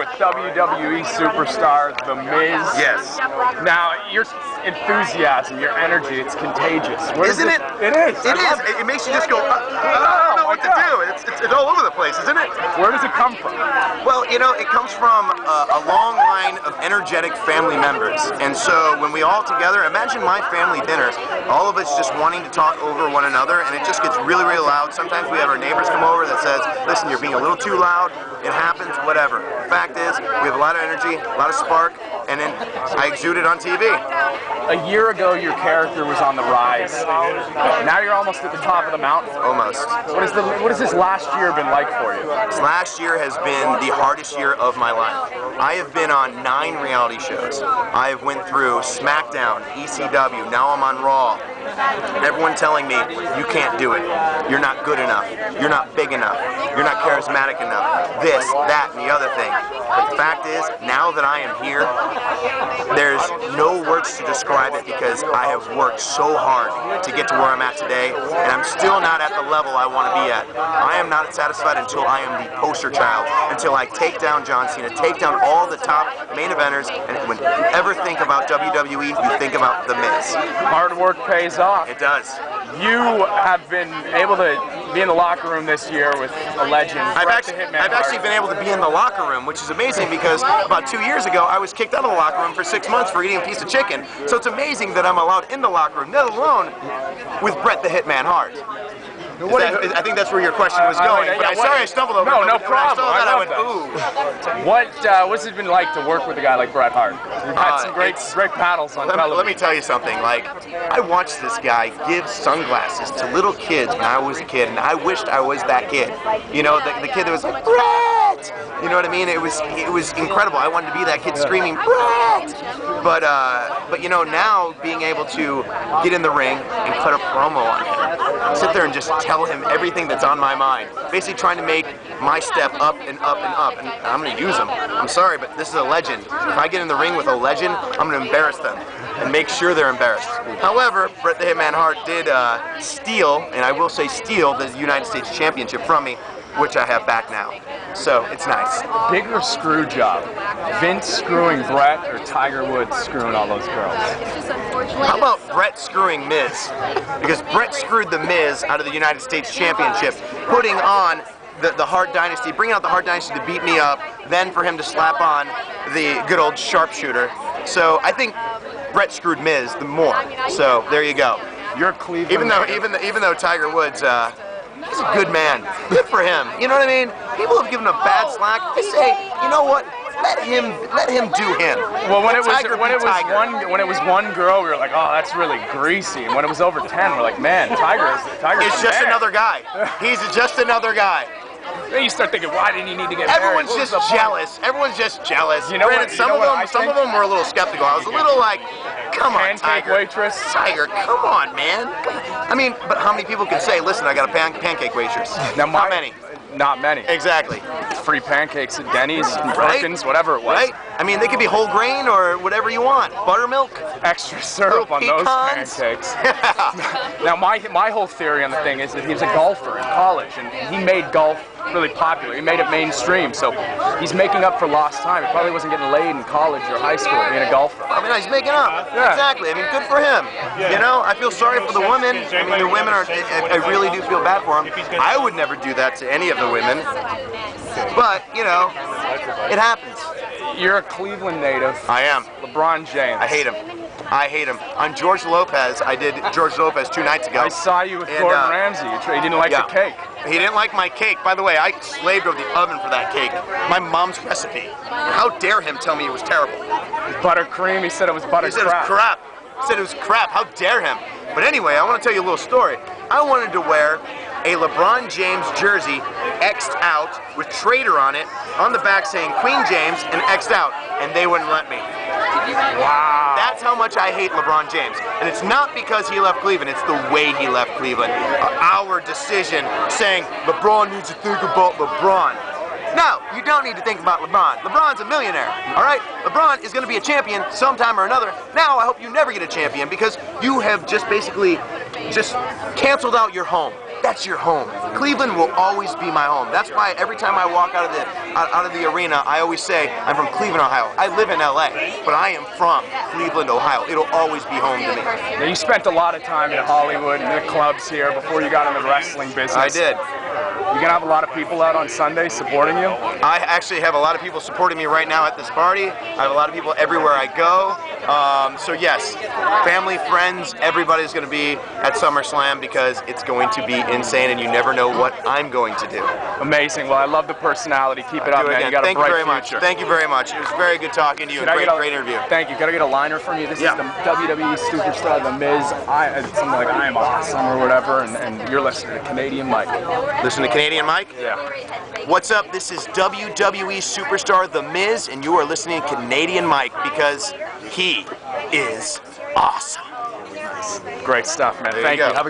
with WWE superstar The Miz. Yes. Now, your enthusiasm, your energy, it's contagious. Isn't it? It is. It is. It makes you just go, I don't know what to do. It's all over the place, isn't it? Where does it come from? Well, you know, it comes from a long line of energetic family members. And so when we all together, imagine my family dinner, all of us just wanting to talk over one another, and it just gets really, really loud. Sometimes we have our neighbors come over that says, listen, you're being a little too loud. It happens, whatever. The fact is, we have a lot of energy, a lot of spark, and then I exude it on TV. A year ago, your character was on the rise. Now you're almost at the top of the mountain. Almost. What has this last year been like for you? This last year has been the hardest year of my life. I have been on 9 reality shows. I have went through SmackDown, ECW, now I'm on Raw. Everyone telling me, you can't do it. You're not good enough. You're not big enough. You're not charismatic enough. This, that, and the other thing. But the fact is, now that I am here, there's no words to describe it because I have worked so hard to get to where I'm at today, and I'm still not at the level I want to be at. I am not satisfied until I am the poster child, until I take down John Cena, take down all the top main eventers, and when you ever think about WWE, you think about The Miz. Hard work pays off. It does. You have been able to be in the locker room this year with a legend. I've actually been able to be in the locker room, which is amazing because about 2 years ago I was kicked out of the locker room for 6 months for eating a piece of chicken. So it's amazing that I'm allowed in the locker room, let alone with Bret the Hitman Hart. I think that's where your question was going. But I'm sorry I stumbled over it. No problem. When I saw that, I went, ooh. What's it been like to work with a guy like Bret Hart? You've had some great battles on television. Let me tell you something. Like, I watched this guy give sunglasses to little kids when I was a kid, and I wished I was that kid. You know, the kid that was like, Bret! You know what I mean? It was incredible. I wanted to be that kid screaming, Bret! But you know, now being able to get in the ring and cut a promo on him, sit there and just tell him everything that's on my mind, basically trying to make my step up and up and up, and I'm going to use him. I'm sorry, but this is a legend. If I get in the ring with a legend, I'm going to embarrass them and make sure they're embarrassed. However, Bret the Hitman Hart did steal, and I will say steal, the United States Championship from me, which I have back now. So, it's nice. Bigger screw job, Vince screwing Bret or Tiger Woods screwing all those girls? How about Bret screwing Miz? Because Bret screwed the Miz out of the United States Championship, putting on the Hart Dynasty, bringing out the Hart Dynasty to beat me up, then for him to slap on the good old sharpshooter. So, I think Bret screwed Miz the more. So, there you go. You're Cleveland. Even though Tiger Woods, he's a good man. Good for him. You know what I mean? People have given him bad slack. I say, you know what? Let him do him. Well, when it was one girl, we were like, oh, that's really greasy. And when it was over 10, we're like, man, Tiger's It's just another guy. He's just another guy. Then you start thinking, why didn't he need to get Everyone's married? just jealous. Everyone's just jealous. You know Granted, some of them were a little skeptical. I was a little like, come on, Tiger. Waitress. Tiger, come on, man. I mean, but how many people can say, listen, I got a pancake waitress? Now, how many? Not many. Exactly. Free pancakes at Denny's, Perkins, whatever it was. Right? I mean, they could be whole grain or whatever you want. Buttermilk. Extra syrup on those pancakes. Now, my whole theory on the thing is that he was a golfer in college, and he made golf really popular. He made it mainstream, so he's making up for lost time. He probably wasn't getting laid in college or high school being a golfer. I mean, he's making up. Yeah. Exactly. I mean, good for him. You know, I feel sorry for the women. I mean, the women are, I really do feel bad for them. I would never do that to any of the women. But, you know, it happens. You're a Cleveland native. I am. LeBron James. I hate him. I hate him. On George Lopez, I did George Lopez 2 nights ago. I saw you with Gordon Ramsay. He didn't like the cake. He didn't like my cake. By the way, I slaved over the oven for that cake. My mom's recipe. How dare him tell me it was terrible? Buttercream. He said it was buttercrap. He said it was crap. He said it was crap. How dare him? But anyway, I want to tell you a little story. I wanted to wear a LeBron James jersey X'd out with Trader on it, on the back saying Queen James and X'd out, and they wouldn't let me. Wow. That's how much I hate LeBron James. And it's not because he left Cleveland, it's the way he left Cleveland. Our decision saying LeBron needs to think about LeBron. No, you don't need to think about LeBron. LeBron's a millionaire, all right? LeBron is going to be a champion sometime or another. Now I hope you never get a champion because you have just basically just canceled out your home. that's your home. Cleveland will always be my home. That's why every time I walk out of the arena, I always say, I'm from Cleveland, Ohio. I live in LA, but I am from Cleveland, Ohio. It'll always be home to me. Now, you spent a lot of time in Hollywood and the clubs here before you got in the wrestling business. I did. You gonna have a lot of people out on Sunday supporting you? I actually have a lot of people supporting me right now at this party. I have a lot of people everywhere I go. So yes, family, friends, everybody's going to be at Summerslam because it's going to be insane, and you never know what I'm going to do. Amazing. Well, I love the personality. Keep it up, man. You got a bright future. Thank you very much. It was very good talking to you. Great interview. Thank you. Can I get a liner from you? This is the WWE superstar, The Miz. Something like I am awesome or whatever, and you're listening to Canadian Mike. Listen to Canadian Mike? Yeah. What's up? This is WWE superstar The Miz, and you are listening to Canadian Mike because he is awesome. Great stuff, man. Thank you. Have a